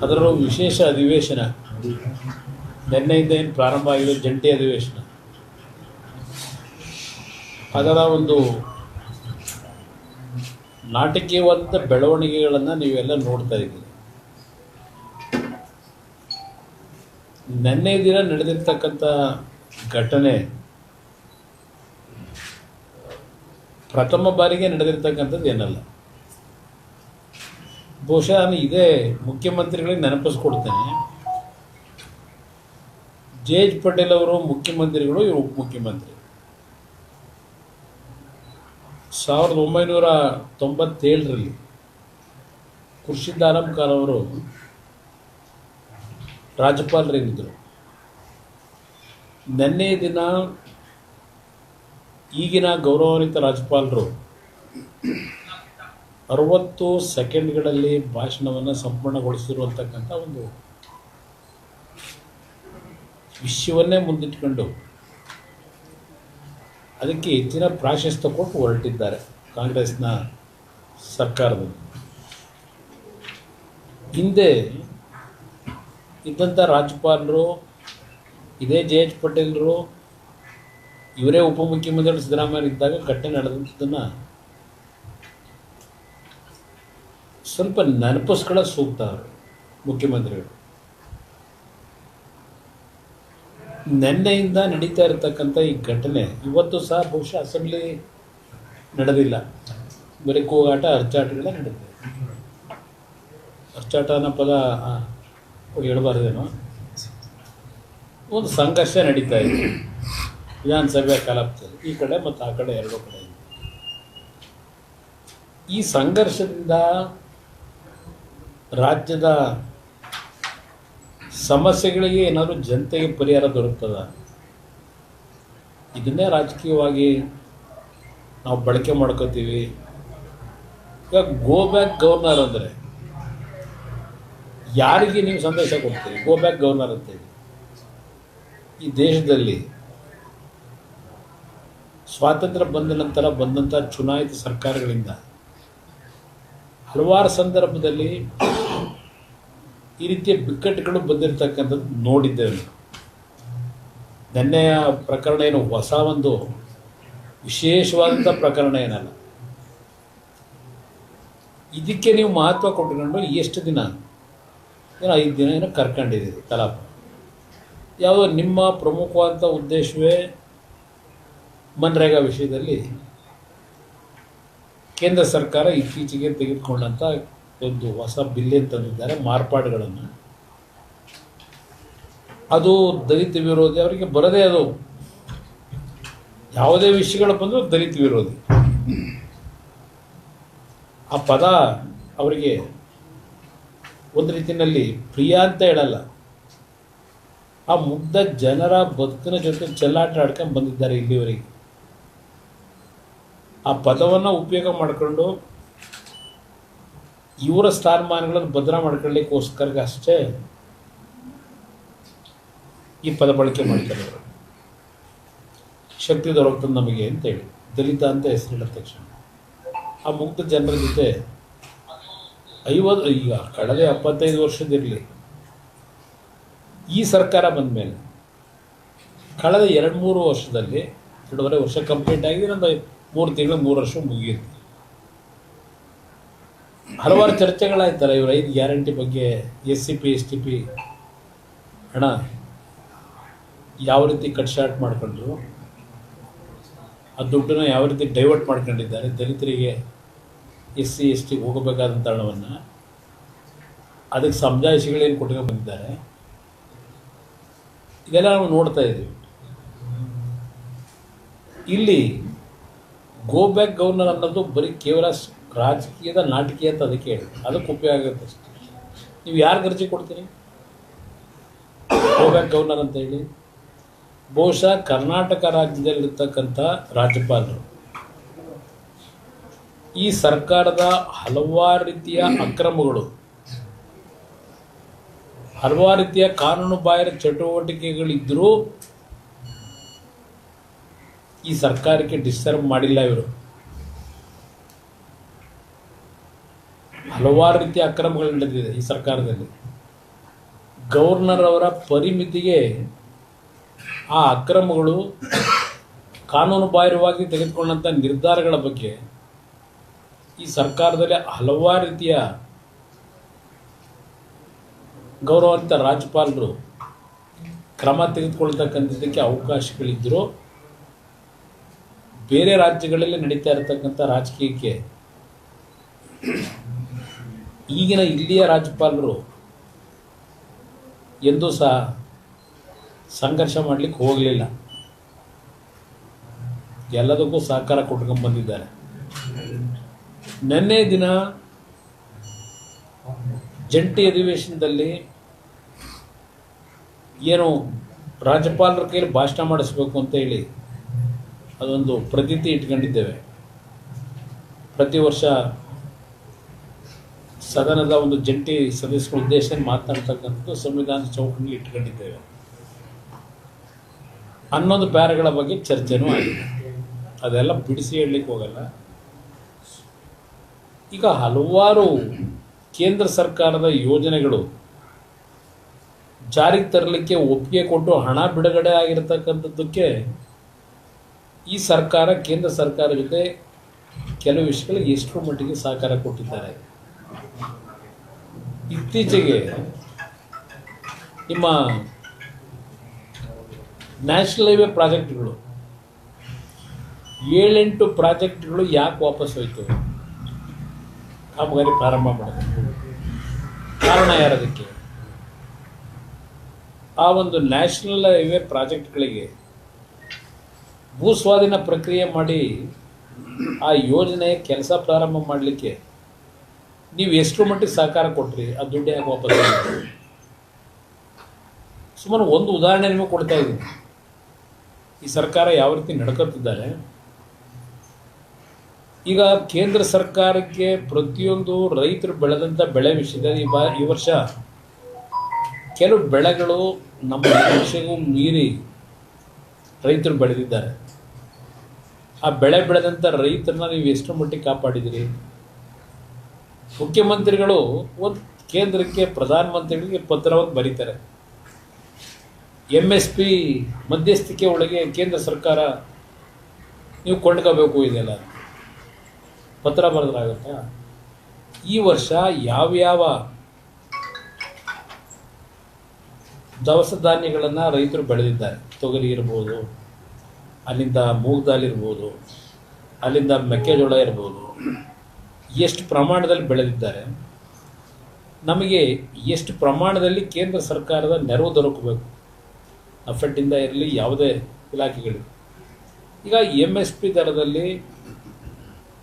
ಅದರಲ್ಲೂ ವಿಶೇಷ ಅಧಿವೇಶನ ನಿನ್ನೆಯಿಂದ ಏನು ಪ್ರಾರಂಭ ಆಗಿದೆ, ಜಂಟಿ ಅಧಿವೇಶನ. ಅದರ ಒಂದು ನಾಟಕೀಯವಾದ ಬೆಳವಣಿಗೆಗಳನ್ನು ನೀವೆಲ್ಲ ನೋಡ್ತಾ ಇದ್ದೀರಿ. ನಿನ್ನೆ ದಿನ ನಡೆದಿರ್ತಕ್ಕಂಥ ಘಟನೆ ಪ್ರಥಮ ಬಾರಿಗೆ ನಡೆದಿರ್ತಕ್ಕಂಥದ್ದು ಏನಲ್ಲ. ಬಹುಶಃ ನಾನು ಇದೇ ಮುಖ್ಯಮಂತ್ರಿಗಳಿಗೆ ನೆನಪಿಸ್ಕೊಡ್ತೇನೆ. ಜೆ ಎಚ್ ಪಟೇಲ್ ಅವರು ಮುಖ್ಯಮಂತ್ರಿಗಳು, ಇವರು ಉಪಮುಖ್ಯಮಂತ್ರಿ. 1997ರಲ್ಲಿ ಖುರ್ಷಿದ್ ಆಲಂ ಖಾನ್ ಅವರು ರಾಜ್ಯಪಾಲರೇನಿದ್ದರು. ನಿನ್ನೆ ದಿನ ಈಗಿನ ಗೌರವಾನ್ವಿತ ರಾಜ್ಯಪಾಲರು 60 ಸೆಕೆಂಡ್ಗಳಲ್ಲಿ ಭಾಷಣವನ್ನು ಸಂಪೂರ್ಣಗೊಳಿಸಿರುವಂತಕ್ಕಂಥ ಒಂದು ವಿಷಯವನ್ನೇ ಮುಂದಿಟ್ಕೊಂಡು ಅದಕ್ಕೆ ಹೆಚ್ಚಿನ ಪ್ರಾಶಸ್ತ್ಯ ಕೊಟ್ಟು ಹೊರಟಿದ್ದಾರೆ ಕಾಂಗ್ರೆಸ್ನ ಸರ್ಕಾರದಲ್ಲಿ. ಹಿಂದೆ ಇದ್ದಂಥ ರಾಜ್ಯಪಾಲರು, ಇದೇ ಜೆ ಎಚ್ ಪಟೇಲರು, ಇವರೇ ಉಪಮುಖ್ಯಮಂತ್ರಿ ಸಿದ್ದರಾಮಯ್ಯ ಇದ್ದಾಗ ಘಟನೆ ನಡೆದಂಥದ್ದನ್ನು ಸ್ವಲ್ಪ ನೆನಪಿಸ್ಕೊಳ್ಳೋ ಸೂಕ್ತ. ಮುಖ್ಯಮಂತ್ರಿಗಳು ನಿನ್ನೆಯಿಂದ ನಡೀತಾ ಇರತಕ್ಕಂಥ ಈ ಘಟನೆ ಇವತ್ತು ಸಹ ಬಹುಶಃ ಅಸೆಂಬ್ಲಿ ನಡೆದಿಲ್ಲ, ಬರೀ ಕೂಗಾಟ ಅರ್ಚಾಟಗಳೇ ನಡೆದಿದೆ. ಅರ್ಚಾಟ ಅನ್ನೋ ಪದ ಹೇಳಬಾರ್ದೇನೋ, ಒಂದು ಸಂಘರ್ಷ ನಡೀತಾ ಇದೆ ವಿಧಾನಸಭೆ ಕಲಾಪದಲ್ಲಿ, ಈ ಕಡೆ ಮತ್ತು ಆ ಕಡೆ ಎರಡೂ ಕಡೆ. ಈ ಸಂಘರ್ಷದಿಂದ ರಾಜ್ಯದ ಸಮಸ್ಯೆಗಳಿಗೆ ಏನಾದರೂ ಜನತೆಗೆ ಪರಿಹಾರ ದೊರಕ್ತದ? ಇದನ್ನೇ ರಾಜಕೀಯವಾಗಿ ನಾವು ಬಳಕೆ ಮಾಡ್ಕೋತೀವಿ. ಈಗ ಗೋ ಬ್ಯಾಕ್ ಗವರ್ನರ್ ಅಂದರೆ ಯಾರಿಗೆ ನೀವು ಸಂದೇಶ ಕೊಡ್ತೀರಿ? ಗೋ ಬ್ಯಾಕ್ ಗವರ್ನರ್ ಅಂತೇಳಿ ಈ ದೇಶದಲ್ಲಿ ಸ್ವಾತಂತ್ರ್ಯ ಬಂದ ನಂತರ ಬಂದಂಥ ಚುನಾಯಿತ ಸರ್ಕಾರಗಳಿಂದ ಹಲವಾರು ಸಂದರ್ಭದಲ್ಲಿ ಈ ರೀತಿಯ ಬಿಕ್ಕಟ್ಟುಗಳು ಬಂದಿರತಕ್ಕಂಥದ್ದು ನೋಡಿದ್ದೇವೆ. ನಿನ್ನೆಯ ಪ್ರಕರಣ ಏನು ಹೊಸ ಒಂದು ವಿಶೇಷವಾದಂಥ ಪ್ರಕರಣ ಏನಲ್ಲ. ಇದಕ್ಕೆ ನೀವು ಮಹತ್ವ ಕೊಟ್ಕೊಂಡು ಎಷ್ಟು ದಿನ, ಏನೋ 5 ದಿನ ಏನೋ ಕರ್ಕೊಂಡಿದ್ದೀರಿ ಕಲಾಪ. ಯಾವುದೋ ನಿಮ್ಮ ಪ್ರಮುಖವಾದಂಥ ಉದ್ದೇಶವೇ ಮನ್ರೇಗಾ ವಿಷಯದಲ್ಲಿ ಕೇಂದ್ರ ಸರ್ಕಾರ ಇತ್ತೀಚೆಗೆ ತೆಗೆದುಕೊಂಡಂಥ ಒಂದು ಹೊಸ ಬಿಲ್ ತಂದಿದ್ದಾರೆ, ಮಾರ್ಪಾಡುಗಳನ್ನು. ಅದು ದಲಿತ ವಿರೋಧಿ, ಅವರಿಗೆ ಬರದೇ, ಅದು ಯಾವುದೇ ವಿಷಯಗಳು ಬಂದರೂ ದಲಿತ ವಿರೋಧಿ. ಆ ಪದ ಅವರಿಗೆ ಒಂದು ರೀತಿಯಲ್ಲಿ ಪ್ರಿಯ ಅಂತ ಹೇಳಲ್ಲ. ಆ ಮುಗ್ಧ ಜನರ ಬದುಕಿನ ಜೊತೆ ಚೆಲ್ಲಾಟ ಆಡ್ಕೊಂಡು ಬಂದಿದ್ದಾರೆ ಇಲ್ಲಿವರೆಗೆ. ಆ ಪದವನ್ನು ಉಪಯೋಗ ಮಾಡಿಕೊಂಡು ಇವರ ಸ್ಥಾನಮಾನಗಳನ್ನು ಭದ್ರ ಮಾಡ್ಕೊಳ್ಳಿಕ್ಕೋಸ್ಕರ ಅಷ್ಟೇ ಈ ಪದ ಬಳಕೆ ಮಾಡ್ತಾರೆ. ಅವರು ಶಕ್ತಿ ದೊರಕ್ತದೆ ನಮಗೆ ಅಂತೇಳಿ ದಲಿತ ಅಂತ ಹೆಸರಿಡ ತಕ್ಷಣ ಆ ಮುಗ್ಧ ಜನರ ಜೊತೆ 50 ಈಗ ಕಳೆದ 75 ವರ್ಷದಿರಲಿ, ಈ ಸರ್ಕಾರ ಬಂದ ಮೇಲೆ ಕಳೆದ 2-3 ವರ್ಷದಲ್ಲಿ 2.5 ವರ್ಷ ಕಂಪ್ಲೀಟ್ ಆಗಿದೆ, ಒಂದು 3 ತಿಂಗಳು 3 ವರ್ಷ ಮುಗಿಯುತ್ತೆ. ಹಲವಾರು ಚರ್ಚೆಗಳಾಯ್ತಲ್ಲ ಇವರು 5 ಗ್ಯಾರಂಟಿ ಬಗ್ಗೆ. SCP STP ಹಣ ಯಾವ ರೀತಿ ಕಟ್ ಶಾರ್ಟ್ ಮಾಡ್ಕೊಂಡ್ರು, ಆ ದುಡ್ಡನ್ನ ಯಾವ ರೀತಿ ಡೈವರ್ಟ್ ಮಾಡ್ಕೊಂಡಿದ್ದಾರೆ, ದಲಿತರಿಗೆ SC ST ಹೋಗಬೇಕಾದಂಥ ಹಣವನ್ನು ಅದಕ್ಕೆ ಸಮಜಾಯಿಷಿಗಳೇನು ಕೊಟ್ಕೊಂಡು ಬಂದಿದ್ದಾರೆ, ಇದೆಲ್ಲ ನಾವು ನೋಡ್ತಾ ಇದ್ದೀವಿ. ಇಲ್ಲಿ ಗೋ ಬ್ಯಾಕ್ ಗವರ್ನರ್ ಅನ್ನೋದು ಬರೀ ಕೇವಲ ರಾಜಕೀಯದ ನಾಟಕೀಯ ಅಂತ ಅದಕ್ಕೆ ಹೇಳಿ, ಅದಕ್ಕೆ ಉಪಯೋಗ ಆಗುತ್ತೆ ಅಷ್ಟೇ. ನೀವು ಯಾರಿಗೆ ಅರ್ಜಿ ಕೊಡ್ತೀರಿ ಗೋ ಬ್ಯಾಕ್ ಗವರ್ನರ್ ಅಂತ ಹೇಳಿ? ಬಹುಶಃ ಕರ್ನಾಟಕ ರಾಜ್ಯದಲ್ಲಿರ್ತಕ್ಕಂಥ ರಾಜ್ಯಪಾಲರು ಈ ಸರ್ಕಾರದ ಹಲವಾರು ರೀತಿಯ ಅಕ್ರಮಗಳು, ಹಲವಾರು ರೀತಿಯ ಕಾನೂನು ಬಾಹಿರ ಚಟುವಟಿಕೆಗಳಿದ್ದರೂ ಈ ಸರ್ಕಾರಕ್ಕೆ ಡಿಸ್ಟರ್ಬ್ ಮಾಡಿಲ್ಲ. ಇವರು ಹಲವಾರು ರೀತಿಯ ಅಕ್ರಮಗಳು ನಡೆದಿದೆ ಈ ಸರ್ಕಾರದಲ್ಲಿ. ಗವರ್ನರ್ ಅವರ ಪರಿಮಿತಿಗೆ ಆ ಅಕ್ರಮಗಳು, ಕಾನೂನು ಬಾಹಿರವಾಗಿ ತೆಗೆದುಕೊಂಡಂಥ ನಿರ್ಧಾರಗಳ ಬಗ್ಗೆ ಈ ಸರ್ಕಾರದಲ್ಲಿ ಹಲವಾರು ರೀತಿಯ ಗೌರವಾನ್ವಿತ ರಾಜ್ಯಪಾಲರು ಕ್ರಮ ತೆಗೆದುಕೊಳ್ತಕ್ಕಂಥದ್ದಕ್ಕೆ ಅವಕಾಶಗಳಿದ್ದರೂ ಬೇರೆ ರಾಜ್ಯಗಳಲ್ಲಿ ನಡೀತಾ ಇರತಕ್ಕಂಥ ರಾಜಕೀಯಕ್ಕೆ ಈಗಿನ ಇಲ್ಲಿಯ ರಾಜ್ಯಪಾಲರು ಎಂದೂ ಸಹ ಸಂಘರ್ಷ ಮಾಡಲಿಕ್ಕೆ ಹೋಗಲಿಲ್ಲ. ಎಲ್ಲದಕ್ಕೂ ಸಹಕಾರ ಕೊಟ್ಕೊಂಡು ಬಂದಿದ್ದಾರೆ. ನಿನ್ನೆ ದಿನ ಜಂಟಿ ಅಧಿವೇಶನದಲ್ಲಿ ಏನು ರಾಜ್ಯಪಾಲರ ಕೈಯಲ್ಲಿ ಭಾಷಣ ಮಾಡಿಸ್ಬೇಕು ಅಂತ ಹೇಳಿ ಅದೊಂದು ಪ್ರತೀತಿ ಇಟ್ಕೊಂಡಿದ್ದೇವೆ. ಪ್ರತಿ ವರ್ಷ ಸದನದ ಒಂದು ಜಂಟಿ ಸದಸ್ಯರ ಉದ್ದೇಶ ಮಾತನಾಡ್ತಕ್ಕಂಥದ್ದು ಸಂವಿಧಾನ ಚೌಕಟ್ಟಿನಲ್ಲಿ ಇಟ್ಕೊಂಡಿದ್ದೇವೆ. 11 ಪ್ಯಾರಗಳ ಬಗ್ಗೆ ಚರ್ಚೆನೂ ಆಗಿದೆ. ಅದೆಲ್ಲ ಬಿಡಿಸಿ ಹೇಳಲಿಕ್ಕೆ ಹೋಗಲ್ಲ. ಈಗ ಹಲವಾರು ಕೇಂದ್ರ ಸರ್ಕಾರದ ಯೋಜನೆಗಳು ಜಾರಿಗೆ ತರಲಿಕ್ಕೆ ಒಪ್ಪಿಗೆ ಕೊಟ್ಟು ಹಣ ಬಿಡುಗಡೆ ಆಗಿರತಕ್ಕಂಥದ್ದಕ್ಕೆ ಈ ಸರ್ಕಾರ ಕೇಂದ್ರ ಸರ್ಕಾರ ಜೊತೆ ಕೆಲವು ವಿಷಯಗಳಿಗೆ ಎಷ್ಟರ ಮಟ್ಟಿಗೆ ಸಹಕಾರ ಕೊಟ್ಟಿದ್ದಾರೆ. ಇತ್ತೀಚೆಗೆ ನಿಮ್ಮ ನ್ಯಾಷನಲ್ ಹೈವೇ ಪ್ರಾಜೆಕ್ಟ್ಗಳು 7-8 ಪ್ರಾಜೆಕ್ಟ್ಗಳು ಯಾಕೆ ವಾಪಸ್ ಹೋಯಿತು? ಕಾಮಗಾರಿ ಪ್ರಾರಂಭ ಮಾಡೋದು ಕಾರಣ ಯಾರದಕ್ಕೆ? ಆ ಒಂದು ನ್ಯಾಷನಲ್ ಹೈವೇ ಪ್ರಾಜೆಕ್ಟ್ಗಳಿಗೆ ಭೂಸ್ವಾಧೀನ ಪ್ರಕ್ರಿಯೆ ಮಾಡಿ ಆ ಯೋಜನೆಯ ಕೆಲಸ ಪ್ರಾರಂಭ ಮಾಡಲಿಕ್ಕೆ ನೀವು ಎಷ್ಟರ ಮಟ್ಟಿಗೆ ಸಹಕಾರ ಕೊಟ್ರಿ? ಆ ದುಡ್ಡು ಯಾಕೆ ವಾಪಸ್? ಸುಮಾರು ಒಂದು ಉದಾಹರಣೆ ನಿಮಗೆ ಕೊಡ್ತಾ ಇದ್ದೀನಿ. ಈ ಸರ್ಕಾರ ಯಾವ ರೀತಿ ನಡ್ಕೊತಿದ್ದಾರೆ. ಈಗ ಕೇಂದ್ರ ಸರ್ಕಾರಕ್ಕೆ ಪ್ರತಿಯೊಂದು ರೈತರು ಬೆಳೆದಂಥ ಬೆಳೆ ವಿಷಯದಲ್ಲಿ ಈ ವರ್ಷ ಕೆಲವು ಬೆಳೆಗಳು ನಮ್ಮ ನಿರೀಕ್ಷೆಗೂ ಮೀರಿ ರೈತರು ಬೆಳೆದಿದ್ದಾರೆ. ಆ ಬೆಳೆದಂಥ ರೈತರನ್ನ ನೀವು ಎಷ್ಟರ ಮಟ್ಟಿಗೆ ಕಾಪಾಡಿದಿರಿ? ಮುಖ್ಯಮಂತ್ರಿಗಳು ಒಂದು ಕೇಂದ್ರಕ್ಕೆ, ಪ್ರಧಾನಮಂತ್ರಿಗಳಿಗೆ ಪತ್ರವನ್ನು ಬರೀತಾರೆ. MSP ಮಧ್ಯಸ್ಥಿಕೆ ಒಳಗೆ ಕೇಂದ್ರ ಸರ್ಕಾರ ನೀವು ಕೊಂಡ್ಕೋಬೇಕು ಇದೆಲ್ಲ ಪತ್ರ ಬರೆದ್ರಾಗುತ್ತಾ? ಈ ವರ್ಷ ಯಾವ್ಯಾವ ದವಸ ಧಾನ್ಯಗಳನ್ನು ರೈತರು ಬೆಳೆದಿದ್ದಾರೆ, ತೊಗರಿ ಇರ್ಬೋದು, ಅಲ್ಲಿಂದ ಮೂಗ್ ದಾಲ್ ಇರ್ಬೋದು, ಅಲ್ಲಿಂದ ಮೆಕ್ಕೆಜೋಳ ಇರ್ಬೋದು, ಎಷ್ಟು ಪ್ರಮಾಣದಲ್ಲಿ ಬೆಳೆದಿದ್ದಾರೆ, ನಮಗೆ ಎಷ್ಟು ಪ್ರಮಾಣದಲ್ಲಿ ಕೇಂದ್ರ ಸರ್ಕಾರದ ನೆರವು ದೊರಕಬೇಕು, ಅಫೆಟ್ಟಿಂದ ಇರಲಿ ಯಾವುದೇ ಇಲಾಖೆಗಳು. ಈಗ MSP ದರದಲ್ಲಿ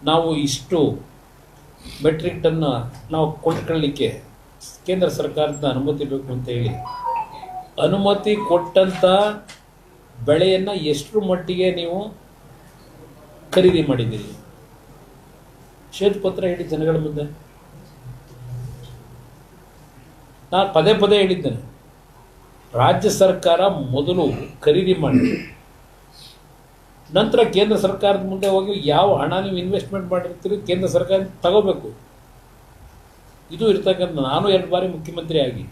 ನಾವು ಇಷ್ಟು ಮೆಟ್ರಿಕ್ ಟನ್ ನಾವು ಕೊಂಡ್ಕೊಳ್ಳಲಿಕ್ಕೆ ಕೇಂದ್ರ ಸರ್ಕಾರದ ಅನುಮತಿ ಬೇಕು ಅಂತ ಹೇಳಿ ಅನುಮತಿ ಕೊಟ್ಟಂಥ ಬೆಳೆಯನ್ನು ಎಷ್ಟರ ಮಟ್ಟಿಗೆ ನೀವು ಖರೀದಿ ಮಾಡಿದ್ದೀರಿ? ಶ್ವೇತಪತ್ರ ಹೇಳಿ ಜನಗಳ ಮುಂದೆ. ನಾನು ಪದೇ ಪದೇ ಹೇಳಿದ್ದೇನೆ, ರಾಜ್ಯ ಸರ್ಕಾರ ಮೊದಲು ಖರೀದಿ ಮಾಡಿ, ನಂತರ ಕೇಂದ್ರ ಸರ್ಕಾರದ ಮುಂದೆ ಹೋಗಿ ಯಾವ ಹಣ ನೀವು ಇನ್ವೆಸ್ಟ್ಮೆಂಟ್ ಮಾಡಿರ್ತೀರಿ ಕೇಂದ್ರ ಸರ್ಕಾರ ತಗೋಬೇಕು. ಇದು ಇರ್ತಕ್ಕಂಥ, ನಾನು 2 ಬಾರಿ ಮುಖ್ಯಮಂತ್ರಿ ಆಗಿ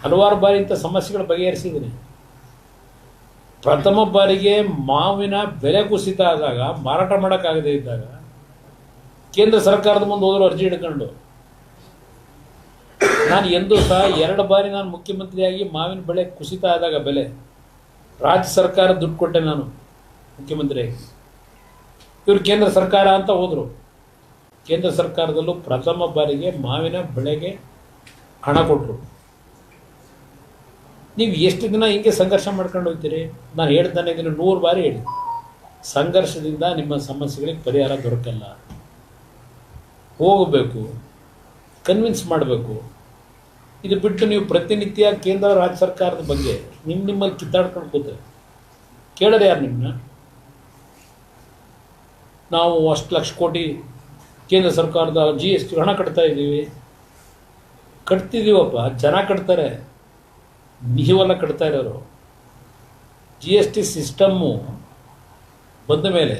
ಹಲವಾರು ಬಾರಿ ಇಂಥ ಸಮಸ್ಯೆಗಳು ಬಗೆಹರಿಸಿದ್ದೀನಿ. ಪ್ರಥಮ ಬಾರಿಗೆ ಮಾವಿನ ಬೆಲೆ ಕುಸಿತ ಆದಾಗ, ಮಾರಾಟ ಮಾಡೋಕ್ಕಾಗದೇ ಇದ್ದಾಗ ಕೇಂದ್ರ ಸರ್ಕಾರದ ಮುಂದೆ ಹೋದ್ರು ಅರ್ಜಿ ಹಿಡ್ಕೊಂಡು. ನಾನು ಎಂದೂ ಸಹ 2 ಬಾರಿ ನಾನು ಮುಖ್ಯಮಂತ್ರಿಯಾಗಿ ಮಾವಿನ ಬೆಳೆ ಕುಸಿತ ಆದಾಗ ಬೆಲೆ ರಾಜ್ಯ ಸರ್ಕಾರ ದುಡ್ಡು ಕೊಟ್ಟೆ ನಾನು ಮುಖ್ಯಮಂತ್ರಿಯಾಗಿ. ಇವರು ಕೇಂದ್ರ ಸರ್ಕಾರ ಅಂತ ಹೋದರು. ಕೇಂದ್ರ ಸರ್ಕಾರದಲ್ಲೂ ಪ್ರಥಮ ಬಾರಿಗೆ ಮಾವಿನ ಬೆಳೆಗೆ ಹಣ ಕೊಟ್ಟರು. ನೀವು ಎಷ್ಟು ದಿನ ಹಿಂಗೆ ಸಂಘರ್ಷ ಮಾಡ್ಕೊಂಡು ಹೋಗ್ತೀರಿ? ನಾನು ಹೇಳ್ತಾನೆ ಇದನ್ನು 100 ಬಾರಿ ಹೇಳಿ, ಸಂಘರ್ಷದಿಂದ ನಿಮ್ಮ ಸಮಸ್ಯೆಗಳಿಗೆ ಪರಿಹಾರ ದೊರಕಲ್ಲ. ಹೋಗಬೇಕು, ಕನ್ವಿನ್ಸ್ ಮಾಡಬೇಕು. ಇದು ಬಿಟ್ಟು ನೀವು ಪ್ರತಿನಿತ್ಯ ಕೇಂದ್ರ ರಾಜ್ಯ ಸರ್ಕಾರದ ಬಗ್ಗೆ ನಿಮ್ಮಲ್ಲಿ ಕಿತ್ತಾಡ್ಕೊಂಡು ಕೂತಾರೆ. ಕೇಳೋರು ಯಾರು ನಿಮ್ಮನ್ನ? ನಾವು ಅಷ್ಟು ಲಕ್ಷ ಕೋಟಿ ಕೇಂದ್ರ ಸರ್ಕಾರದ GST ಹಣ ಕಟ್ತಾ ಇದ್ದೀವಿ. ಕಟ್ತಿದ್ದೀವಪ್ಪ, ಜನ ಕಟ್ತಾರೆ, ನೀವೆಲ್ಲ ಕಟ್ತಾ ಇರೋರು. GST ಸಿಸ್ಟಮ್ಮು ಬಂದ ಮೇಲೆ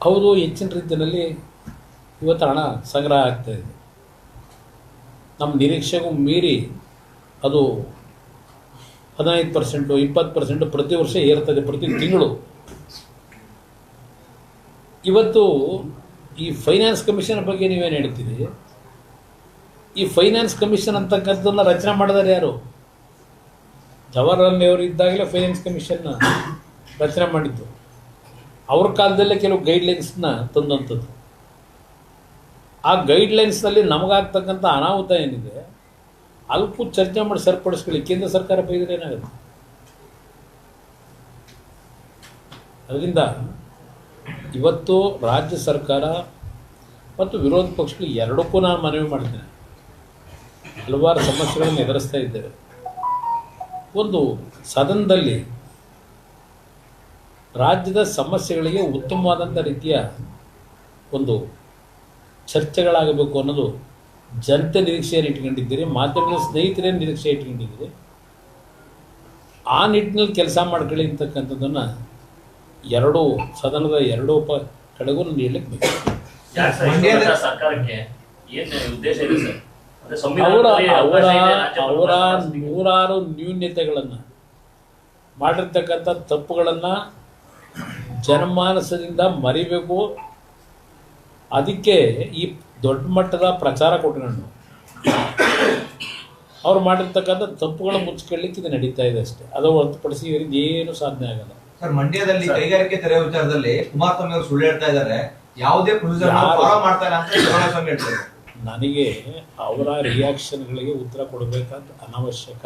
ಹೌದು ಹೆಚ್ಚಿನ ರೀತಿಯಲ್ಲಿ ಇವತ್ತು ಹಣ ಸಂಗ್ರಹ ಆಗ್ತಾಯಿದೆ. ನಮ್ಮ ನಿರೀಕ್ಷೆಗೂ ಮೀರಿ ಅದು 15%, 20% ಪ್ರತಿ ವರ್ಷ ಏರ್ತದೆ, ಪ್ರತಿ ತಿಂಗಳು. ಇವತ್ತು ಈ ಫೈನಾನ್ಸ್ ಕಮಿಷನ್ ಬಗ್ಗೆ ನೀವೇನು ಹೇಳ್ತೀರಿ? ಈ ಫೈನಾನ್ಸ್ ಕಮಿಷನ್ ಅಂತಕ್ಕಂಥದ್ದನ್ನು ರಚನೆ ಮಾಡಿದಾರೆ ಯಾರು? ಜವಾಹರ್ಲಾಲ್ ನೆಹರು ಇದ್ದಾಗಲೇ ಫೈನಾನ್ಸ್ ಕಮಿಷನ್ನ ರಚನೆ ಮಾಡಿದ್ದು. ಅವ್ರ ಕಾಲದಲ್ಲೇ ಕೆಲವು ಗೈಡ್ಲೈನ್ಸ್ನ ತಂದಂಥದ್ದು. ಆ ಗೈಡ್ಲೈನ್ಸ್ನಲ್ಲಿ ನಮಗಾಗ್ತಕ್ಕಂಥ ಅನಾಹುತ ಏನಿದೆ ಅಲ್ಪ ಚರ್ಚೆ ಮಾಡಿ ಸರಿಪಡಿಸ್ಕೊಳ್ಳಿ. ಕೇಂದ್ರ ಸರ್ಕಾರ ಬೈದರೆ ಏನಾಗುತ್ತೆ? ಅದರಿಂದ ಇವತ್ತು ರಾಜ್ಯ ಸರ್ಕಾರ ಮತ್ತು ವಿರೋಧ ಪಕ್ಷಗಳು ಎರಡಕ್ಕೂ ನಾನು ಮನವಿ ಮಾಡ್ತೇನೆ. ಹಲವಾರು ಸಮಸ್ಯೆಗಳನ್ನು ಎದುರಿಸ್ತಾ ಇದ್ದೇವೆ. ಒಂದು ಸದನದಲ್ಲಿ ರಾಜ್ಯದ ಸಮಸ್ಯೆಗಳಿಗೆ ಉತ್ತಮವಾದಂಥ ರೀತಿಯ ಒಂದು ಚರ್ಚೆಗಳಾಗಬೇಕು ಅನ್ನೋದು ಜನತೆ ನಿರೀಕ್ಷೆಯನ್ನು ಇಟ್ಕೊಂಡಿದ್ದೀರಿ, ಮಾಧ್ಯಮದ ಸ್ನೇಹಿತರೇ ನಿರೀಕ್ಷೆ ಇಟ್ಕೊಂಡಿದ್ದೀರಿ. ಆ ನಿಟ್ಟಿನಲ್ಲಿ ಕೆಲಸ ಮಾಡ್ಕೊಳ್ಳಿ ಅಂತಕ್ಕಂಥದ್ದನ್ನು ಎರಡೂ ಸದನದ ಎರಡೂ ಕಡೆಗೂ ನಾನು ಹೇಳಲಿಕ್ಕೆ ಬೇಕು. ಅವರ ನೂರಾರು ನ್ಯೂನ್ಯತೆಗಳನ್ನು ಮಾಡಿರ್ತಕ್ಕಂಥ ತಪ್ಪುಗಳನ್ನು ಜನಮಾನಸದಿಂದ ಮರಿಬೇಕು. ಅದಕ್ಕೆ ಈ ದೊಡ್ಡ ಮಟ್ಟದ ಪ್ರಚಾರ ಕೊಟ್ಕೊಂಡು ಅವ್ರು ಮಾಡಿರ್ತಕ್ಕಂಥ ತಪ್ಪುಗಳ ಮುಚ್ಕೊಳ್ಳಿಕ್ಕೆ ಇದು ನಡೀತಾ ಇದೆ ಅಷ್ಟೇ. ಅದು ಹೊರತುಪಡಿಸಿ ಇವರಿಗೆ ಏನು ಸಾಧನೆ ಆಗಲ್ಲ. ಸರ್, ಮಂಡ್ಯದಲ್ಲಿ ಕೈಗಾರಿಕೆ ತೆರೆ ವಿಚಾರದಲ್ಲಿ ಕುಮಾರಸ್ವಾಮಿ ಅವರು ಸುಳ್ಳು ಹೇಳ್ತಾ ಇದ್ದಾರೆ, ಯಾವುದೇ ಮಾಡ್ತಾರೆ ಅಂತ ಕುಮಾರಸ್ವಾಮಿ ಹೇಳ್ತಾರೆ. ನನಗೆ ಅವರ ರಿಯಾಕ್ಷನ್ಗಳಿಗೆ ಉತ್ತರ ಕೊಡಬೇಕಂತ ಅನವಶ್ಯಕ.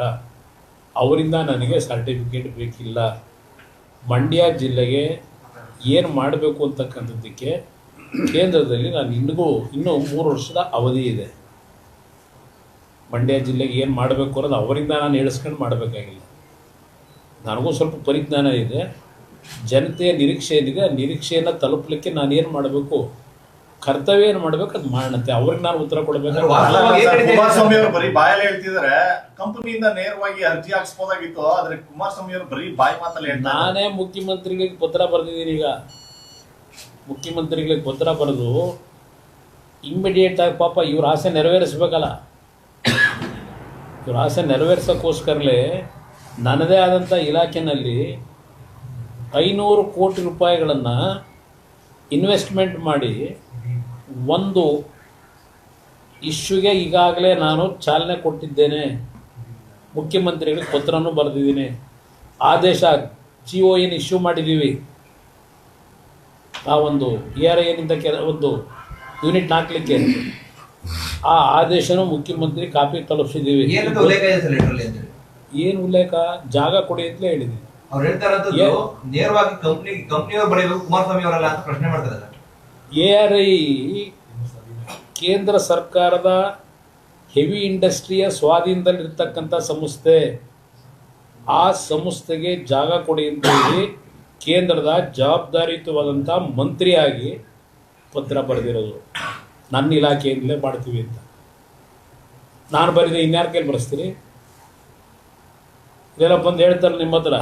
ಅವರಿಂದ ನನಗೆ ಸರ್ಟಿಫಿಕೇಟ್ ಬೇಕಿಲ್ಲ. ಮಂಡ್ಯ ಜಿಲ್ಲೆಗೆ ಏನು ಮಾಡಬೇಕು ಅಂತಕ್ಕಂಥದ್ದಕ್ಕೆ ಕೇಂದ್ರದಲ್ಲಿ ನಾನು ಇನ್ನೂ 3 ವರ್ಷದ ಅವಧಿ ಇದೆ. ಮಂಡ್ಯ ಜಿಲ್ಲೆಗೆ ಏನು ಮಾಡಬೇಕು ಅನ್ನೋದು ಅವರಿಂದ ನಾನು ಹೇಳಿಸ್ಕೊಂಡು ಮಾಡಬೇಕಾಗಿಲ್ಲ. ನನಗೂ ಸ್ವಲ್ಪ ಪರಿಜ್ಞಾನ ಇದೆ. ಜನತೆಯ ನಿರೀಕ್ಷೆ ಏನಿದೆ ಆ ನಿರೀಕ್ಷೆಯನ್ನು ತಲುಪಲಿಕ್ಕೆ ನಾನು ಏನು ಮಾಡಬೇಕು, ಕರ್ತವ್ಯ ಏನು ಮಾಡಬೇಕು ಅದು ಮಾಡಂತೆ. ಅವ್ರಿಗೆ ನಾನು ಉತ್ತರ ಕೊಡಬೇಕು. ಕುಮಾರಸ್ವಾಮಿ ಅವರು ಬರೀ ಬಾಯಲ್ಲಿ ಹೇಳ್ತಿದ್ದಾರೆ, ಕಂಪನಿಯಿಂದ ನೇರವಾಗಿ ಅರ್ಜಿ ಹಾಕ್ಸ್ಬೋದಾಗಿತ್ತು. ಆದ್ರೆ ಕುಮಾರಸ್ವಾಮಿ ಅವರು ಬರೀ ಬಾಯಿ ಮಾತಲ್ಲಿ ಹೇಳ್ತಾರೆ. ನಾನೇ ಮುಖ್ಯಮಂತ್ರಿಗಳಿಗೆ ಪತ್ರ ಬರೆದಿದ್ದೀನಿ. ಈಗ ಮುಖ್ಯಮಂತ್ರಿಗಳಿಗೆ ಪತ್ರ ಬರೆದು ಇಮ್ಮಿಡಿಯೇಟ್ ಆಗಿ ಪಾಪ ಇವ್ರ ಆಸೆ ನೆರವೇರಿಸ್ಬೇಕಲ್ಲ. ಇವ್ರ ಆಸೆ ನೆರವೇರಿಸೋಕ್ಕೋಸ್ಕರಲೇ ನನ್ನದೇ ಆದಂಥ ಇಲಾಖೆಯಲ್ಲಿ 500 ಕೋಟಿ ರೂಪಾಯಿಗಳನ್ನು ಇನ್ವೆಸ್ಟ್ಮೆಂಟ್ ಮಾಡಿ ಒಂದು ಇಶ್ಯೂಗೆ ಈಗಾಗಲೇ ನಾನು ಚಾಲನೆ ಕೊಟ್ಟಿದ್ದೇನೆ. ಮುಖ್ಯಮಂತ್ರಿಗಳಿಗೆ ಪತ್ರನೂ ಬರೆದಿದ್ದೀನಿ. ಆದೇಶ GON ಇಶ್ಯೂ ಮಾಡಿದ್ದೀವಿ. ಆ ಒಂದು ERIನಿಂದ ಒಂದು ಯೂನಿಟ್ ಹಾಕ್ಲಿಕ್ಕೆ ಆ ಆದೇಶನೂ ಮುಖ್ಯಮಂತ್ರಿ ಕಾಪಿ ತಲುಪಿಸಿದ್ದೀವಿ. ಏನು ಉಲ್ಲೇಖ? ಜಾಗ ಕೊಡಿ ಅಂತಲೇ ಹೇಳಿದ್ದೀನಿ. ಅವ್ರು ಹೇಳ್ತಾರದ್ದು ನೇರವಾಗಿ ಕಂಪ್ನಿಯವರು ಬರೆಯಬೇಕು, ಕುಮಾರಸ್ವಾಮಿ ಅವರಲ್ಲ ಅಂತ ಪ್ರಶ್ನೆ ಮಾಡ್ತಾರೆ. ARI ಕೇಂದ್ರ ಸರ್ಕಾರದ ಹೆವಿ ಇಂಡಸ್ಟ್ರಿಯ ಸ್ವಾಧೀನದಲ್ಲಿರ್ತಕ್ಕಂಥ ಸಂಸ್ಥೆ. ಆ ಸಂಸ್ಥೆಗೆ ಜಾಗ ಕೊಡಿ ಅಂತ ಹೇಳಿ ಕೇಂದ್ರದ ಜವಾಬ್ದಾರಿಯುತವಾದಂಥ ಮಂತ್ರಿಯಾಗಿ ಪತ್ರ ಬರೆದಿರೋದು. ನನ್ನ ಇಲಾಖೆಯಿಂದಲೇ ಮಾಡ್ತೀವಿ ಅಂತ ನಾನು ಬರೆದ. ಇನ್ಯಾರ ಕೈಲಿ ಬರೆಸ್ತೀರಿ? ಇದೆಲ್ಲ ಬಂದು ಹೇಳ್ತಾರೆ ನಿಮ್ಮ ಹತ್ರ.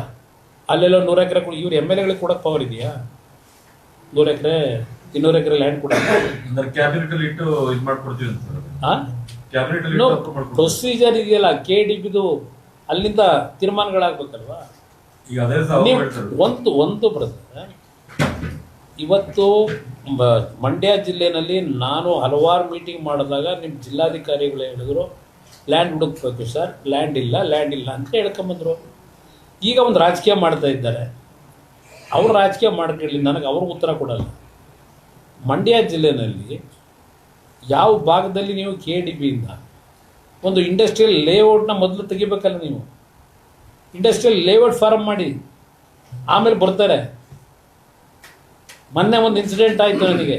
ಅಲ್ಲೆಲ್ಲ 100 ಎಕರೆ ಕೊಡಿ. ಇವ್ರು MLAಗಳಿಗೆ ಕೊಡೋಕ್ಕೆ ಪವರ್ ಇದೆಯಾ? 100 ಎಕರೆ 200 ಎಕರೆ ಲ್ಯಾಂಡ್ ಕೊಡೋಕ್ಕೆ ಪ್ರೊಸೀಜರ್ ಇದೆಯಲ್ಲ. KDPದು ಅಲ್ಲಿಂದ ತೀರ್ಮಾನಗಳಾಗಬೇಕಲ್ವಾ? ಒಂದು ಬ್ರದರ್, ಇವತ್ತು ಮಂಡ್ಯ ಜಿಲ್ಲೆಯಲ್ಲಿ ನಾನು ಹಲವಾರು ಮೀಟಿಂಗ್ ಮಾಡಿದಾಗ ನಿಮ್ಮ ಜಿಲ್ಲಾಧಿಕಾರಿಗಳು ಹೇಳಿದ್ರು ಲ್ಯಾಂಡ್ ಹುಡುಕ್ಬೇಕು ಸರ್, ಲ್ಯಾಂಡ್ ಇಲ್ಲ ಅಂತ ಹೇಳ್ಕೊಂಬಂದರು. ಈಗ ಒಂದು ರಾಜಕೀಯ ಮಾಡ್ತಾ ಇದ್ದಾರೆ. ಅವ್ರು ರಾಜಕೀಯ ಮಾಡ್ಕೊಳ್ಳಿ, ನನಗೆ ಅವ್ರಿಗೆ ಉತ್ತರ ಕೊಡಲ್ಲ. ಮಂಡ್ಯ ಜಿಲ್ಲೆಯಲ್ಲಿ ಯಾವ ಭಾಗದಲ್ಲಿ ನೀವು KDPಯಿಂದ ಒಂದು ಇಂಡಸ್ಟ್ರಿಯಲ್ ಲೇಔಟ್ನ ಮೊದಲು ತೆಗಿಬೇಕಲ್ಲ. ನೀವು ಇಂಡಸ್ಟ್ರಿಯಲ್ ಲೇಔಟ್ ಫಾರ್ಮ್ ಮಾಡಿ ಆಮೇಲೆ ಬರ್ತಾರೆ. ಮೊನ್ನೆ ಒಂದು ಇನ್ಸಿಡೆಂಟ್ ಆಯಿತು ನನಗೆ.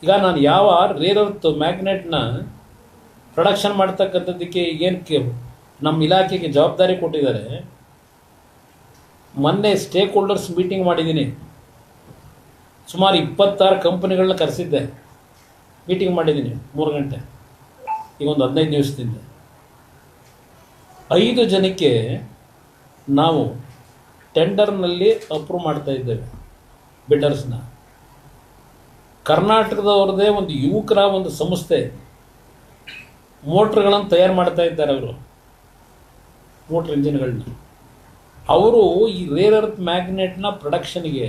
ಈಗ ನಾನು ಯಾವ ರೇರ್ ಅರ್ತ್ ಮ್ಯಾಗ್ನೆಟ್ನ ಪ್ರೊಡಕ್ಷನ್ ಮಾಡ್ತಕ್ಕಂಥದ್ದಕ್ಕೆ ಏನು ನಮ್ಮ ಇಲಾಖೆಗೆ ಜವಾಬ್ದಾರಿ ಕೊಟ್ಟಿದ್ದಾರೆ. ಮೊನ್ನೆ ಸ್ಟೇಕ್ ಹೋಲ್ಡರ್ಸ್ ಮೀಟಿಂಗ್ ಮಾಡಿದ್ದೀನಿ. ಸುಮಾರು 26 ಕಂಪನಿಗಳನ್ನ ಕರೆಸಿದ್ದೆ. ಮೀಟಿಂಗ್ ಮಾಡಿದ್ದೀನಿ 3 ಗಂಟೆ. ಈಗ ಒಂದು 15 ದಿವಸದಿಂದ 5 ಜನಕ್ಕೆ ನಾವು ಟೆಂಡರ್ನಲ್ಲಿ ಅಪ್ರೂವ್ ಮಾಡ್ತಾ ಇದ್ದೇವೆ ಬಿಡರ್ಸ್ನ. ಕರ್ನಾಟಕದವ್ರದ್ದೇ ಒಂದು ಯುವಕರ ಒಂದು ಸಂಸ್ಥೆ ಮೋಟ್ರ್ಗಳನ್ನು ತಯಾರು ಮಾಡ್ತಾ ಇದ್ದಾರೆ. ಅವರು ಮೋಟ್ರ್ ಇಂಜಿನ್ಗಳನ್ನ ಅವರು ಈ ರೇರ್ ಅರ್ತ್ ಮ್ಯಾಗ್ನೆಟ್ನ ಪ್ರೊಡಕ್ಷನ್ಗೆ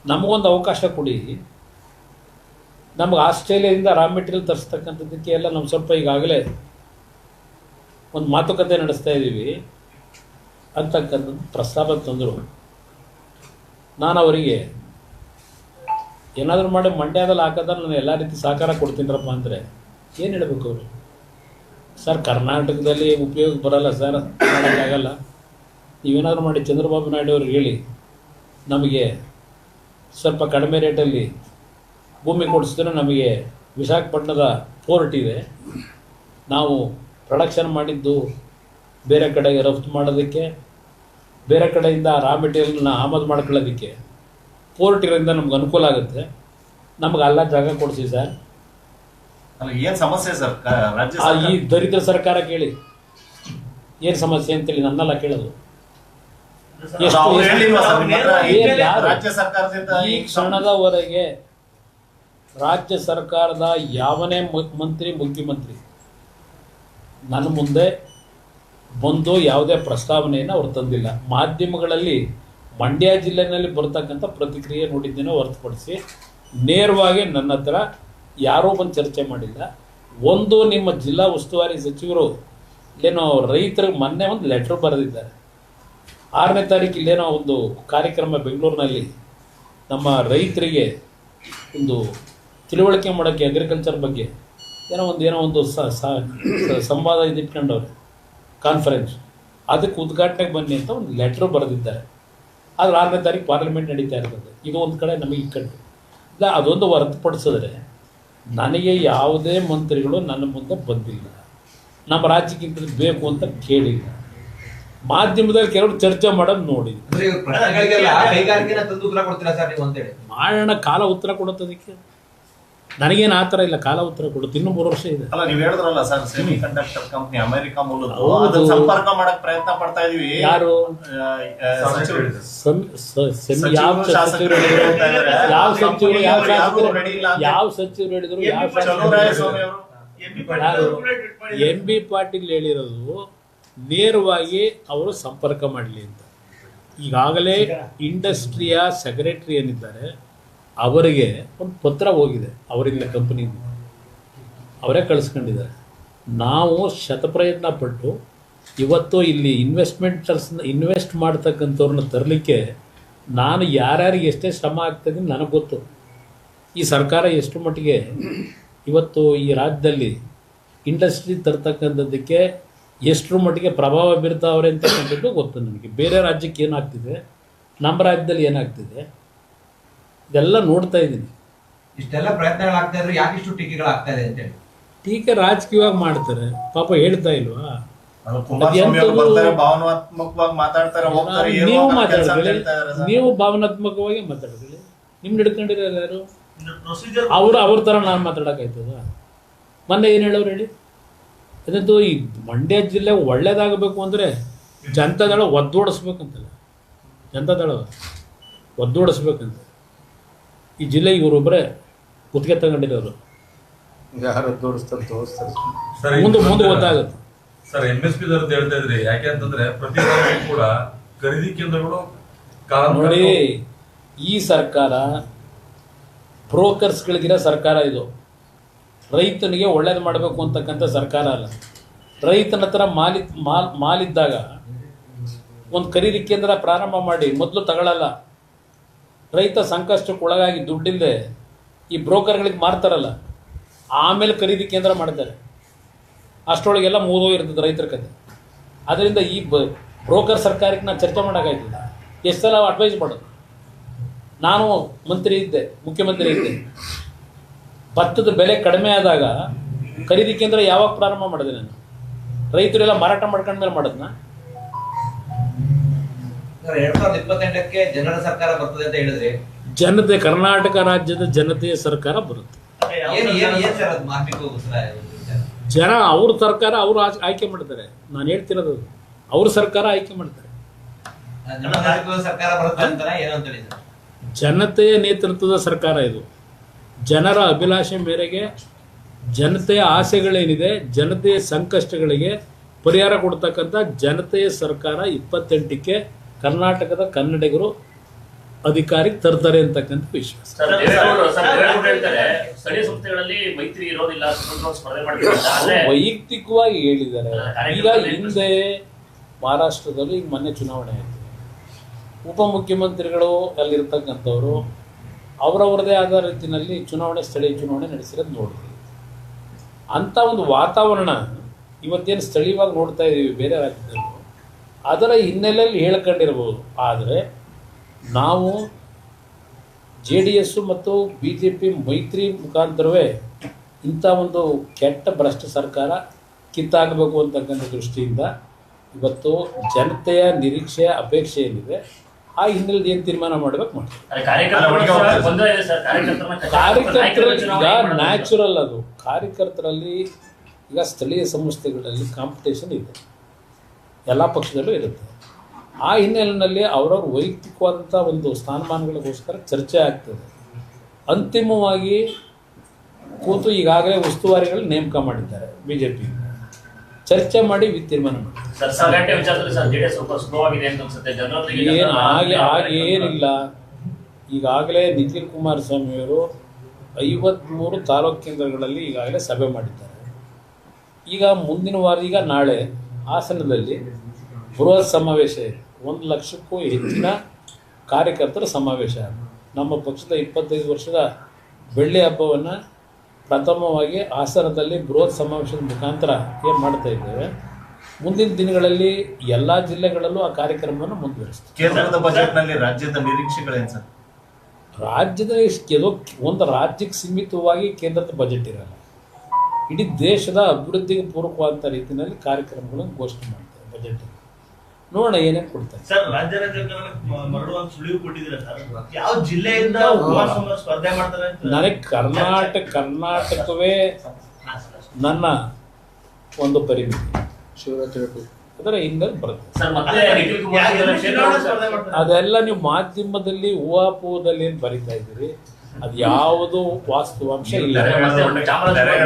ನಮಗೊಂದು ಅವಕಾಶ ಕೊಡಿ, ನಮ್ಗೆ ಆಸ್ಟ್ರೇಲಿಯಾದಿಂದ ರಾ ಮೆಟೀರಿಯಲ್ ತರಿಸ್ತಕ್ಕಂಥದ್ದಕ್ಕೆ ಎಲ್ಲ ನಾವು ಸ್ವಲ್ಪ ಈಗಾಗಲೇ ಒಂದು ಮಾತುಕತೆ ನಡೆಸ್ತಾ ಇದ್ದೀವಿ ಅಂತಕ್ಕಂಥದ್ದು ಪ್ರಸ್ತಾಪ ತಂದರು. ನಾನು ಅವರಿಗೆ ಏನಾದರೂ ಮಾಡಿ ಮಂಡ್ಯದಲ್ಲಿ ಹಾಕೋದ್ರೆ ನಾನು ಎಲ್ಲ ರೀತಿ ಸಹಕಾರ ಕೊಡ್ತೀನರಪ್ಪ ಅಂದರೆ ಏನು ಹೇಳಬೇಕು ಅವರು? ಸರ್ ಕರ್ನಾಟಕದಲ್ಲಿ ಉಪಯೋಗ ಬರಲ್ಲ ಸರ್, ಮಾಡೋಕ್ಕಾಗಲ್ಲ, ನೀವೇನಾದರೂ ಮಾಡಿ ಚಂದ್ರಬಾಬು ನಾಯ್ಡು ಅವ್ರಿಗೆ ಹೇಳಿ ನಮಗೆ ಸ್ವಲ್ಪ ಕಡಿಮೆ ರೇಟಲ್ಲಿ ಭೂಮಿ ಕೊಡಿಸಿದ್ರೆ ನಮಗೆ ವಿಶಾಖಪಟ್ಟಣದ ಪೋರ್ಟ್ ಇದೆ, ನಾವು ಪ್ರೊಡಕ್ಷನ್ ಮಾಡಿದ್ದು ಬೇರೆ ಕಡೆಗೆ ರಫ್ತು ಮಾಡೋದಕ್ಕೆ, ಬೇರೆ ಕಡೆಯಿಂದ ರಾ ಮೆಟೀರಿಯಲ್ನ ಆಮದು ಮಾಡ್ಕೊಳ್ಳೋದಕ್ಕೆ ಪೋರ್ಟ್ ಇರೋದ್ರಿಂದ ನಮ್ಗೆ ಅನುಕೂಲ ಆಗುತ್ತೆ, ನಮ್ಗೆ ಅಲ್ಲ ಜಾಗ ಕೊಡಿಸಿ ಸರ್. ಅಲ್ಲ, ಏನ್ ಸಮಸ್ಯೆ ಸರ್ ರಾಜ್ಯ ಈ ದರಿದ್ರ ಸರ್ಕಾರ ಕೇಳಿ ಏನು ಸಮಸ್ಯೆ ಅಂತೇಳಿ ನನ್ನಲ್ಲ ಕೇಳೋದು. ಅವ್ರು ಹೇಳಿಲ್ವಾ ಸರ್ ನಿಮ್ಮ ಹತ್ರ? ಯಾರು? ರಾಜ್ಯ ಸರ್ಕಾರದಿಂದ ಈ ಕ್ಷಣದವರೆಗೆ ರಾಜ್ಯ ಸರ್ಕಾರದ ಯಾವನೇ ಮುಖ್ಯಮಂತ್ರಿ ನನ್ನ ಮುಂದೆ ಬಂದು ಯಾವುದೇ ಪ್ರಸ್ತಾವನೆಯನ್ನು ಅವ್ರು ತಂದಿಲ್ಲ. ಮಾಧ್ಯಮಗಳಲ್ಲಿ ಮಂಡ್ಯ ಜಿಲ್ಲೆಯಲ್ಲಿ ಬರ್ತಕ್ಕಂಥ ಪ್ರತಿಕ್ರಿಯೆ ನೋಡಿದ್ದೇನೆ ಹೊರತುಪಡಿಸಿ ನೇರವಾಗಿ ನನ್ನ ಹತ್ರ ಯಾರೂ ಬಂದು ಚರ್ಚೆ ಮಾಡಿಲ್ಲ. ಒಂದು ನಿಮ್ಮ ಜಿಲ್ಲಾ ಉಸ್ತುವಾರಿ ಸಚಿವರು ಇಲ್ಲೇನೋ ರೈತರಿಗೆ ಮೊನ್ನೆ ಒಂದು ಲೆಟ್ರ್ ಬರೆದಿದ್ದಾರೆ. 6ನೇ ತಾರೀಕು ಇಲ್ಲೇನೋ ಒಂದು ಕಾರ್ಯಕ್ರಮ ಬೆಂಗಳೂರಿನಲ್ಲಿ ನಮ್ಮ ರೈತರಿಗೆ ಒಂದು ತಿಳುವಳಿಕೆ ಮಾಡೋಕ್ಕೆ ಅಗ್ರಿಕಲ್ಚರ್ ಬಗ್ಗೆ ಏನೋ ಒಂದು ಸಂವಾದ ಇಟ್ಕೊಂಡವ್ರೆ, ಕಾನ್ಫರೆನ್ಸ್, ಅದಕ್ಕೆ ಉದ್ಘಾಟನೆಗೆ ಬನ್ನಿ ಅಂತ ಒಂದು ಲೆಟ್ರ್ ಬರೆದಿದ್ದಾರೆ. ಆದರೆ 6ನೇ ತಾರೀಕು ಪಾರ್ಲಿಮೆಂಟ್ ನಡೀತಾ ಇರ್ತದೆ. ಇದು ಒಂದು ಕಡೆ ನಮಗೆ ಇಕ್ಕಟ್ಟು ಇಲ್ಲ. ಅದೊಂದು ಹೊರತುಪಡಿಸಿದ್ರೆ ನನಗೆ ಯಾವುದೇ ಮಂತ್ರಿಗಳು ನನ್ನ ಮುಂದೆ ಬಂದಿಲ್ಲ, ನಮ್ಮ ರಾಜ್ಯಕ್ಕೆ ಇಂಥದ್ದು ಬೇಕು ಅಂತ ಕೇಳಿಲ್ಲ. ಮಾಧ್ಯಮದಲ್ಲಿ ಕೆಲವರು ಚರ್ಚೆ ಮಾಡೋದು ನೋಡಿದ್ವಿ. ಅಂದ್ರೆ ಇವ್ರ ಪ್ರಶ್ನೆಗಳಿಗೆಲ್ಲ ಕೈಗಾರಿಕೆನ ತಂದು ಉತ್ತರ ಕೊಡ್ತೀರಾ ಸರ್ ನೀವು ಅಂತೇಳಿ? ಮಾಡೋಣ, ಕಾಲ ಉತ್ತರ ಕೊಡೋದಕ್ಕೆ ನನಗೇನು ಆ ಥರ ಇಲ್ಲ, ಕಾಲ ಉತ್ತರ ಕೊಡುತ್ತೆ. ಇನ್ನೂ 3 ವರ್ಷ ಇದೆ. ಅಲ್ಲ, ನೀವು ಹೇಳಿದ್ರಲ್ಲ sir, semi conductor company America ಮೂಲದ್ದು, ಅದನ್ನ ಸಂಪರ್ಕ ಮಾಡಕ್ ಪ್ರಯತ್ನ ಪಡ್ತಾ ಇದೀವಿ. ಯಾರು ಯಾವ ಸಚಿವರು ಹೇಳಿದ್ರು? ಎಂ ಬಿ ಪಾಟೀಲ್ ಹೇಳಿರೋದು ನೇರವಾಗಿ ಅವರು ಸಂಪರ್ಕ ಮಾಡಲಿ ಅಂತ. ಈಗಾಗಲೇ ಇಂಡಸ್ಟ್ರಿಯ ಸೆಕ್ರೆಟರಿ ಏನಿದ್ದಾರೆ ಅವರಿಗೆ ಒಂದು ಪತ್ರ ಹೋಗಿದೆ, ಅವರಿಂದ ಕಂಪ್ನಿಯಿಂದ ಅವರೇ ಕಳಿಸ್ಕೊಂಡಿದ್ದಾರೆ. ನಾವು ಶತಪ್ರಯತ್ನ ಪಟ್ಟು ಇವತ್ತು ಇಲ್ಲಿ ಇನ್ವೆಸ್ಟ್ ಮಾಡ್ತಕ್ಕಂಥವ್ರನ್ನ ತರಲಿಕ್ಕೆ ನಾನು ಯಾರ್ಯಾರಿಗೆ ಎಷ್ಟೇ ಶ್ರಮ ಆಗ್ತದೆ ನನಗೆ ಗೊತ್ತು. ಈ ಸರ್ಕಾರ ಎಷ್ಟು ಮಟ್ಟಿಗೆ ಇವತ್ತು ಈ ರಾಜ್ಯದಲ್ಲಿ ಇಂಡಸ್ಟ್ರಿ ತರ್ತಕ್ಕಂಥದ್ದಕ್ಕೆ ಎಷ್ಟರ ಮಟ್ಟಿಗೆ ಪ್ರಭಾವ ಬೀರ್ತಾವ್ರೆ ಅಂತಕ್ಕಂಥದ್ದು ಗೊತ್ತು ನನಗೆ. ಬೇರೆ ರಾಜ್ಯಕ್ಕೆ ಏನಾಗ್ತಿದೆ, ನಮ್ಮ ರಾಜ್ಯದಲ್ಲಿ ಏನಾಗ್ತಿದೆ, ಇದೆಲ್ಲ ನೋಡ್ತಾ ಇದ್ದೀನಿ. ಇಷ್ಟೆಲ್ಲ ಪ್ರಯತ್ನಗಳಾಗ್ತಾ ಇದ್ರು, ಯಾಕೆ ಇಷ್ಟು ಟೀಕೆಗಳಾಗ್ತಾ ಇದೆ ಅಂತೇಳಿ? ಟೀಕೆ ರಾಜಕೀಯವಾಗಿ ಮಾಡ್ತಾರೆ, ಪಾಪ ಹೇಳ್ತಾ ಇಲ್ವಾ? ಭಾವನಾತ್ಮಕವಾಗಿ ಮಾತಾಡ್ತಾರೆ, ನೀವು ಮಾತಾಡಿದ್ರೆ ನೀವು ಭಾವನಾತ್ಮಕವಾಗಿ ಮಾತಾಡಿದ್ರೆ ನಿಮ್ಗೆ ಹಿಡ್ಕೊಂಡಿರೋ ಯಾರು? ಅವ್ರ ಥರ ನಾನು ಮಾತಾಡೋಕ್ಕಾಯ್ತದ? ಮೊನ್ನೆ ಏನು ಹೇಳೋರು ಹೇಳಿ? ಅದಂತೂ ಈ ಮಂಡ್ಯ ಜಿಲ್ಲೆ ಒಳ್ಳೇದಾಗಬೇಕು ಅಂದರೆ ಜನತಾದಳ ಒದ್ದೋಡಿಸ್ಬೇಕಂತಲ್ಲ, ಜನತಾದಳ ಒದ್ದೋಡಿಸ್ಬೇಕಂತ. ಈ ಜಿಲ್ಲೆ ಇವರೊಬ್ಬರೇ ಗುತ್ತಿಗೆ ತಗೊಂಡಿರೋರು, ಯಾರು ತೋರಿಸ್ತಾರೆ ತೋರಿಸ್ತಾರೆ ಮುಂದೆ ಗೊತ್ತಾಗುತ್ತೆ. ಸರ್, MSP ದವ್ರದ್ದು ಹೇಳ್ತಾ ಇದ್ರಿ, ಯಾಕೆ ಅಂತಂದ್ರೆ ಪ್ರತಿ ವಾರವೂ ಕೂಡ ಖರೀದಿ ಕೇಂದ್ರಗಳು ನೋಡಿ, ಈ ಸರ್ಕಾರ ಬ್ರೋಕರ್ಸ್ಗಳಿಗಿರೋ ಸರ್ಕಾರ ಇದು. ರೈತನಿಗೆ ಒಳ್ಳೇದು ಮಾಡಬೇಕು ಅಂತಕ್ಕಂಥ ಸರ್ಕಾರ ಅಲ್ಲ. ರೈತನ ಹತ್ರ ಮಾಲಿದ್ದಾಗ ಒಂದು ಖರೀದಿ ಕೇಂದ್ರ ಪ್ರಾರಂಭ ಮಾಡಿ ಮೊದಲು ತಗೊಳ್ಳಲ್ಲ. ರೈತ ಸಂಕಷ್ಟಕ್ಕೆ ಒಳಗಾಗಿ ದುಡ್ಡಿಲ್ಲದೆ ಈ ಬ್ರೋಕರ್ಗಳಿಗೆ ಮಾರ್ತಾರಲ್ಲ, ಆಮೇಲೆ ಖರೀದಿ ಕೇಂದ್ರ ಮಾಡ್ತಾರೆ. ಅಷ್ಟರೊಳಗೆಲ್ಲ ಮುಗಿದೋಗಿರ್ತದೆ ರೈತರ ಕತೆ. ಅದರಿಂದ ಈ ಬ್ರೋಕರ್ ಸರ್ಕಾರಕ್ಕೆ ನಾನು ಚರ್ಚೆ ಮಾಡೋಕ್ಕಾಯ್ತಿಲ್ಲ. ಎಷ್ಟು ಸಲ ಅಡ್ವೈಸ್ ಮಾಡೋದು. ನಾನು ಮಂತ್ರಿ ಇದ್ದೆ, ಮುಖ್ಯಮಂತ್ರಿ ಇದ್ದೆ. ಭತ್ತದ ಬೆಲೆ ಕಡಿಮೆ ಆದಾಗ ಖರೀದಿ ಕೇಂದ್ರ ಯಾವಾಗ ಪ್ರಾರಂಭ ಮಾಡಿದೆ ನಾನು? ರೈತರೆಲ್ಲ ಮಾರಾಟ ಮಾಡ್ಕೊಂಡ್ಮೇಲೆ ಮಾಡೋದನ್ನ. 2028ಕ್ಕೆ ಜನರ ಸರ್ಕಾರ ಬರ್ತದೆ ಅಂತ ಹೇಳಿದ್ರೆ, ಜನತೆ, ಕರ್ನಾಟಕ ರಾಜ್ಯದ ಜನತೆಯ ಸರ್ಕಾರ ಬರುತ್ತೆ. ಜನ ಅವ್ರ ಸರ್ಕಾರ ಅವರು ಆಯ್ಕೆ ಮಾಡ್ತಾರೆ. ನಾನು ಹೇಳ್ತಿರೋದು ಅವ್ರ ಸರ್ಕಾರ ಆಯ್ಕೆ ಮಾಡ್ತಾರೆ. ಸರ್ಕಾರ ಬರುತ್ತೆ ಅಂತ ಏನೋ ಅಂತ ಹೇಳಿದ್ರು. ಜನತೆಯ ನೇತೃತ್ವದ ಸರ್ಕಾರ ಇದು. ಜನರ ಅಭಿಲಾಷೆ ಮೇರೆಗೆ ಜನತೆಯ ಆಸೆಗಳೇನಿದೆ, ಜನತೆಯ ಸಂಕಷ್ಟಗಳಿಗೆ ಪರಿಹಾರ ಕೊಡ್ತಕ್ಕಂಥ ಜನತೆಯ ಸರ್ಕಾರ 28ಕ್ಕೆ ಕರ್ನಾಟಕದ ಕನ್ನಡಿಗರು ಅಧಿಕಾರಕ್ಕೆ ತರ್ತಾರೆ ಅಂತಕ್ಕಂಥ ವಿಶ್ವಾಸ. ಸರ್, ದೇವೇಗೌಡರು ಹೇಳ್ತಾರೆ ಸ್ಥಳೀಯ ಸಂಸ್ಥೆಗಳಲ್ಲಿ ಮೈತ್ರಿ ಇರೋದಿಲ್ಲ, ಸ್ಪರ್ಧೆ ಮಾಡ್ತಾರೆ ಅಂತ. ಆದ್ರೆ ವೈಯಕ್ತಿಕವಾಗಿ ಹೇಳಿದ್ದಾರೆ. ಈಗ ಹಿಂದೆ ಮಹಾರಾಷ್ಟ್ರದಲ್ಲಿ ಈಗ ಮೊನ್ನೆ ಚುನಾವಣೆ ಆಯಿತು, ಉಪಮುಖ್ಯಮಂತ್ರಿಗಳು ಅಲ್ಲಿರ್ತಕ್ಕಂಥವ್ರು ಅವರವರದೇ ಆದ ರೀತಿಯಲ್ಲಿ ಸ್ಥಳೀಯ ಚುನಾವಣೆ ನಡೆಸಿರೋದು ನೋಡಿದ್ವಿ. ಅಂಥ ಒಂದು ವಾತಾವರಣ ಇವತ್ತೇನು ಸ್ಥಳೀಯವಾಗಿ ನೋಡ್ತಾ ಇದ್ದೀವಿ ಬೇರೆ ರಾಜ್ಯದಲ್ಲಿ, ಅದರ ಹಿನ್ನೆಲೆಯಲ್ಲಿ ಹೇಳ್ಕೊಂಡಿರ್ಬೋದು. ಆದರೆ ನಾವು JDS ಮತ್ತು BJP ಮೈತ್ರಿ ಮುಖಾಂತರವೇ ಇಂಥ ಒಂದು ಕೆಟ್ಟ ಭ್ರಷ್ಟ ಸರ್ಕಾರ ಕಿತ್ತಾಗಬೇಕು ಅಂತಕ್ಕಂಥ ದೃಷ್ಟಿಯಿಂದ ಇವತ್ತು ಜನತೆಯ ನಿರೀಕ್ಷೆ ಅಪೇಕ್ಷೆ ಏನಿದೆ ಆ ಹಿನ್ನೆಲೆಯಲ್ಲಿ ಏನು ತೀರ್ಮಾನ ಮಾಡಬೇಕು ಮಾಡ್ತೀವಿ. ಕಾರ್ಯಕರ್ತರಲ್ಲಿ ಈಗ ನ್ಯಾಚುರಲ್ ಅದು. ಕಾರ್ಯಕರ್ತರಲ್ಲಿ ಈಗ ಸ್ಥಳೀಯ ಸಂಸ್ಥೆಗಳಲ್ಲಿ ಕಾಂಪಿಟೇಷನ್ ಇದೆ, ಎಲ್ಲ ಪಕ್ಷದಲ್ಲೂ ಇರುತ್ತೆ. ಆ ಹಿನ್ನೆಲೆಯಲ್ಲಿ ಅವರವ್ರ ವೈಯಕ್ತಿಕವಾದಂಥ ಒಂದು ಸ್ಥಾನಮಾನಗಳಿಗೋಸ್ಕರ ಚರ್ಚೆ ಆಗ್ತದೆ. ಅಂತಿಮವಾಗಿ ಕೂತು ಈಗಾಗಲೇ ಉಸ್ತುವಾರಿಗಳು ನೇಮಕ ಮಾಡಿದ್ದಾರೆ BJP, ಚರ್ಚೆ ಮಾಡಿ ತೀರ್ಮಾನ ಮಾಡಿ. ಏನಿಲ್ಲ, ಈಗಾಗಲೇ ನಿಖಿಲ್ ಕುಮಾರಸ್ವಾಮಿಯವರು 53 ತಾಲೂಕು ಕೇಂದ್ರಗಳಲ್ಲಿ ಈಗಾಗಲೇ ಸಭೆ ಮಾಡಿದ್ದಾರೆ. ಈಗ ಮುಂದಿನ ವಾರ, ಈಗ ನಾಳೆ ಹಾಸನದಲ್ಲಿ ಬೃಹತ್ ಸಮಾವೇಶ ಇದೆ. 1 ಲಕ್ಷಕ್ಕೂ ಹೆಚ್ಚಿನ ಕಾರ್ಯಕರ್ತರ ಸಮಾವೇಶ. ನಮ್ಮ ಪಕ್ಷದ 25 ವರ್ಷದ ಬೆಳ್ಳಿ ಹಬ್ಬವನ್ನು ಪ್ರಥಮವಾಗಿ ಹಾಸನದಲ್ಲಿ ಬೃಹತ್ ಸಮಾವೇಶದ ಮುಖಾಂತರ ಏನು ಮಾಡ್ತಾ ಇದ್ದೇವೆ. ಮುಂದಿನ ದಿನಗಳಲ್ಲಿ ಎಲ್ಲ ಜಿಲ್ಲೆಗಳಲ್ಲೂ ಆ ಕಾರ್ಯಕ್ರಮವನ್ನು ಮುಂದುವರಿಸ್ತೀವಿ. ಕೇಂದ್ರದ ಬಜೆಟ್ನಲ್ಲಿ ರಾಜ್ಯದ ನಿರೀಕ್ಷೆಗಳೇನು ಸರ್? ರಾಜ್ಯದ ಕೆಲವು ಒಂದು ರಾಜ್ಯಕ್ಕೆ ಸೀಮಿತವಾಗಿ ಕೇಂದ್ರದ ಬಜೆಟ್ ಇರಲ್ಲ. ಇಡೀ ದೇಶದ ಅಭಿವೃದ್ಧಿಗೆ ಪೂರಕವಾದಂಥ ರೀತಿಯಲ್ಲಿ ಕಾರ್ಯಕ್ರಮಗಳನ್ನು ಘೋಷಣೆ ಮಾಡ್ತಾರೆ ಬಜೆಟ್. ನೋಡೋಣ ಏನೇನು ಕೊಡ್ತಾರೆ. ಸರ್, ರಾಜ್ಯ ಮರಳುವಂತ ಸುಳಿವು ಕೊಟ್ಟಿದ್ದೀರಾ ಸರ್? ಯಾವ ಜಿಲ್ಲೆಯಿಂದ ಸ್ಪರ್ಧೆ ಮಾಡ್ತಾರೆ? ನನಗೆ ಕರ್ನಾಟಕವೇ ನನ್ನ ಒಂದು ಪರಿಮಿತಿ. ಅದರ ಹಿನ್ನೆಲೆ ಬರುತ್ತೆ. ಅದೆಲ್ಲ ನೀವು ಮಾಧ್ಯಮದಲ್ಲಿ ಊಹಾಪೋಹದಲ್ಲಿ ಏನು ಬರೀತಾ ಇದ್ದೀರಿ, ಅದು ಯಾವುದು ವಾಸ್ತವಾಂಶ ಇಲ್ಲ.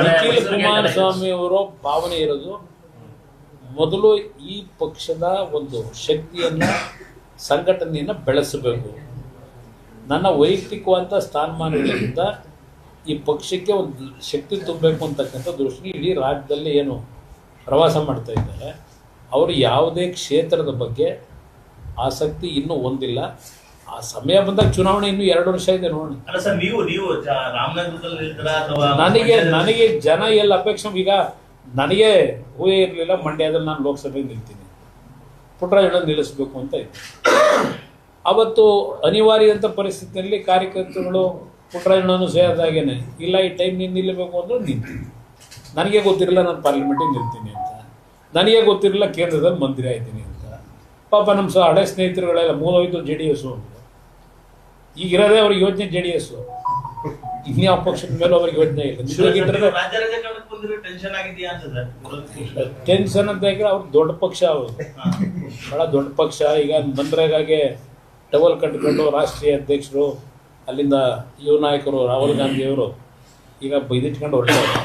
ನಿಖಿಲ್ ಕುಮಾರಸ್ವಾಮಿ ಅವರ ಭಾವನೆ ಇರೋದು ಮೊದಲು ಈ ಪಕ್ಷದ ಒಂದು ಶಕ್ತಿಯನ್ನು, ಸಂಘಟನೆಯನ್ನು ಬೆಳೆಸಬೇಕು. ನನ್ನ ವೈಯಕ್ತಿಕವಾದ ಸ್ಥಾನಮಾನಗಳಿಂದ ಈ ಪಕ್ಷಕ್ಕೆ ಒಂದು ಶಕ್ತಿ ತುಂಬಬೇಕು ಅಂತಕ್ಕಂಥ ದೃಷ್ಟಿ ಇಡೀ ರಾಜ್ಯದಲ್ಲಿ ಏನು ಪ್ರವಾಸ ಮಾಡ್ತಾ ಇದ್ದಾರೆ. ಅವರು ಯಾವುದೇ ಕ್ಷೇತ್ರದ ಬಗ್ಗೆ ಆಸಕ್ತಿ ಇನ್ನೂ ಹೊಂದಿಲ್ಲ. ಆ ಸಮಯ ಬಂದಾಗ ಚುನಾವಣೆ ಇನ್ನೂ 2 ವರ್ಷ ಇದೆ ನೋಡಿ. ಅಲ್ಲ ಸರ್, ನೀವು ರಾಮನಗರದಲ್ಲಿ ನನಗೆ ಜನ ಎಲ್ಲ ಅಪೇಕ್ಷೆ. ಈಗ ನನಗೆ ಊಹೆ ಇರಲಿಲ್ಲ ಮಂಡ್ಯದಲ್ಲಿ ನಾನು ಲೋಕಸಭೆಗೆ ನಿಲ್ತೀನಿ, ಪುಟ್ಟರಾಜಣ್ಣನ ನಿಲ್ಲಿಸಬೇಕು ಅಂತ ಇತ್ತು. ಅವತ್ತು ಅನಿವಾರ್ಯಂಥ ಪರಿಸ್ಥಿತಿಯಲ್ಲಿ ಕಾರ್ಯಕರ್ತರುಗಳು ಪುಟ್ಟರಾಜಣ್ಣನು ಸೇರಿದಾಗೇನೆ ಇಲ್ಲ, ಈ ಟೈಮ್ ನೀನು ನಿಲ್ಲಬೇಕು ಅಂದ್ರೆ ನಿಲ್ತೀನಿ. ನನಗೆ ಗೊತ್ತಿರಲಿಲ್ಲ ನಾನು ಪಾರ್ಲಿಮೆಂಟಿಗೆ ನಿಲ್ತೀನಿ ಅಂತ, ನನಗೆ ಗೊತ್ತಿರಲಿಲ್ಲ ಕೇಂದ್ರದಲ್ಲಿ ಮಂತ್ರಿ ಆಯ್ತೀನಿ ಅಂತ. ಪಾಪ ನಮ್ಮ ಹಳೆ ಸ್ನೇಹಿತರುಗಳೆಲ್ಲ ಮೂಲೋಯ್ತು JDS ಅಂತ. ಈಗಿರೋದೇ ಅವ್ರಿಗೆ ಯೋಚನೆ JDS, ಇನ್ಯಾವ ಪಕ್ಷದ ಮೇಲೆ ಅವ್ರಿಗೆ ಯೋಚನೆ ಇಲ್ಲ. ಟೆನ್ಷನ್ ಅಂತ ಹೇಳಿದ್ರೆ ಅವ್ರು ದೊಡ್ಡ ಪಕ್ಷ, ಅವರು ಬಹಳ ದೊಡ್ಡ ಪಕ್ಷ. ಈಗ ಮನ್ರೇಗಾಗೆ ಟವಲ್ ಕಟ್ಕೊಂಡು ರಾಷ್ಟ್ರೀಯ ಅಧ್ಯಕ್ಷರು, ಅಲ್ಲಿಂದ ಯುವ ನಾಯಕರು ರಾಹುಲ್ ಗಾಂಧಿಯವರು ಈಗ ಬೈದಿಟ್ಕೊಂಡು ಹೊರಟಾರೆ.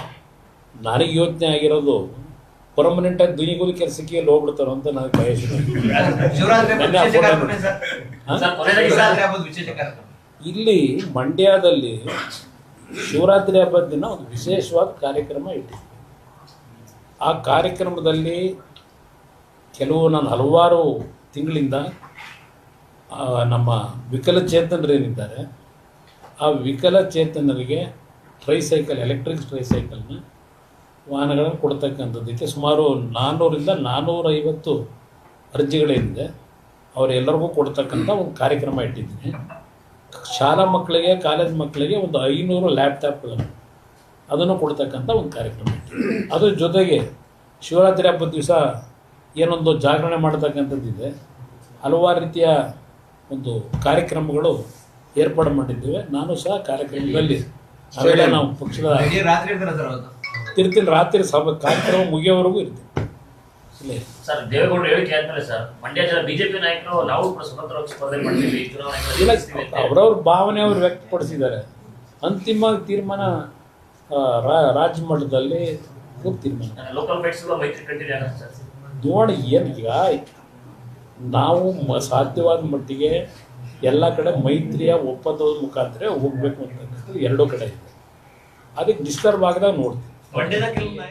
ನನಗೆ ಯೋಚನೆ ಆಗಿರೋದು ಪರ್ಮನೆಂಟ್ ಆಗಿ ದುನಿಗೋದು ಕೆಲಸಕ್ಕೆ ಎಲ್ಲಿ ಹೋಗ್ಬಿಡ್ತಾರೋ ಅಂತ ನನಗೆ ಭಯ. ಇಲ್ಲಿ ಮಂಡ್ಯದಲ್ಲಿ ಶಿವರಾತ್ರಿ ಹಬ್ಬದ ದಿನ ಒಂದು ವಿಶೇಷವಾದ ಕಾರ್ಯಕ್ರಮ ಇಟ್ಟಿದ್ದೆ. ಆ ಕಾರ್ಯಕ್ರಮದಲ್ಲಿ ನಾನು ಹಲವಾರು ತಿಂಗಳಿಂದ ನಮ್ಮ ವಿಕಲಚೇತನರೇನಿದ್ದಾರೆ ಆ ವಿಕಲಚೇತನರಿಗೆ ಟ್ರೈಸೈಕಲ್, ಎಲೆಕ್ಟ್ರಿಕ್ ಟ್ರೈಸೈಕಲ್ನ ವಾಹನಗಳನ್ನು ಕೊಡ್ತಕ್ಕಂಥದ್ದಕ್ಕೆ ಸುಮಾರು 400ರಿಂದ 450 ಅರ್ಜಿಗಳೇನಿದೆ ಅವರೆಲ್ಲರಿಗೂ ಕೊಡ್ತಕ್ಕಂಥ ಒಂದು ಕಾರ್ಯಕ್ರಮ ಇಟ್ಟಿದ್ದೀನಿ. ಶಾಲಾ ಮಕ್ಕಳಿಗೆ, ಕಾಲೇಜ್ ಮಕ್ಕಳಿಗೆ ಒಂದು 500 ಲ್ಯಾಪ್ಟಾಪ್ಗಳನ್ನು ಅದನ್ನು ಕೊಡ್ತಕ್ಕಂಥ ಒಂದು ಕಾರ್ಯಕ್ರಮ ಇಟ್ಟಿದ್ದೀನಿ. ಅದ್ರ ಜೊತೆಗೆ ಶಿವರಾತ್ರಿ ಹಬ್ಬದ ದಿವಸ ಏನೊಂದು ಜಾಗರಣೆ ಮಾಡ್ತಕ್ಕಂಥದ್ದಿದೆ. ಹಲವಾರು ರೀತಿಯ ಒಂದು ಕಾರ್ಯಕ್ರಮಗಳು ಏರ್ಪಾಡು ಮಾಡಿದ್ದೇವೆ. ನಾನು ಸಹ ಕಾರ್ಯಕ್ರಮದಲ್ಲಿ ಅವೆಲ್ಲ ನಾವು ಪಕ್ಷದ ಇರ್ತೀನಿ. ರಾತ್ರಿ ಕಾರ್ಯಕ್ರಮ ಮುಗಿಯೋವರೆಗೂ ಇರ್ತೀನಿ. ಸರ್, ದೇವೇಗೌಡರು ಹೇಳಿಕೆ ಆದ್ಮೇಲೆ ಸರ್ ಮಂಡ್ಯ ಜನ ಬಿಜೆಪಿ ನಾಯಕರು ನಾವು ಸ್ವತಂತ್ರವಾಗಿ ಸ್ಪರ್ಧೆ ಮಾಡ್ತೀವಿ, ಅವರವ್ರ ಭಾವನೆ ಅವ್ರು ವ್ಯಕ್ತಪಡಿಸಿದ್ದಾರೆ. ಅಂತಿಮ ತೀರ್ಮಾನ ರಾಜ್ಯ ಮಟ್ಟದಲ್ಲಿ ತೀರ್ಮಾನ. ಲೋಕಲ್ ಫೈಟ್ಸ್ ಮೈತ್ರಿ ಕಂಟಿನ್ಯೂ ಆಗುತ್ತೆ ಸರ್. ನೋಡಿ ಏನು ಈಗ ನಾವು ಸಾಧ್ಯವಾದ ಮಟ್ಟಿಗೆ ಎಲ್ಲ ಕಡೆ ಮೈತ್ರಿಯ ಒಪ್ಪಂದದ ಮುಖಾಂತರ ಹೋಗ್ಬೇಕು ಅಂತ ಎರಡೂ ಕಡೆ ಇದೆ. ಅದಕ್ಕೆ ಡಿಸ್ಟರ್ಬ್ ಆಗದಾಗ ನೋಡ್ತೀವಿ. ಮಂಡ್ಯದ ಕೆಲವು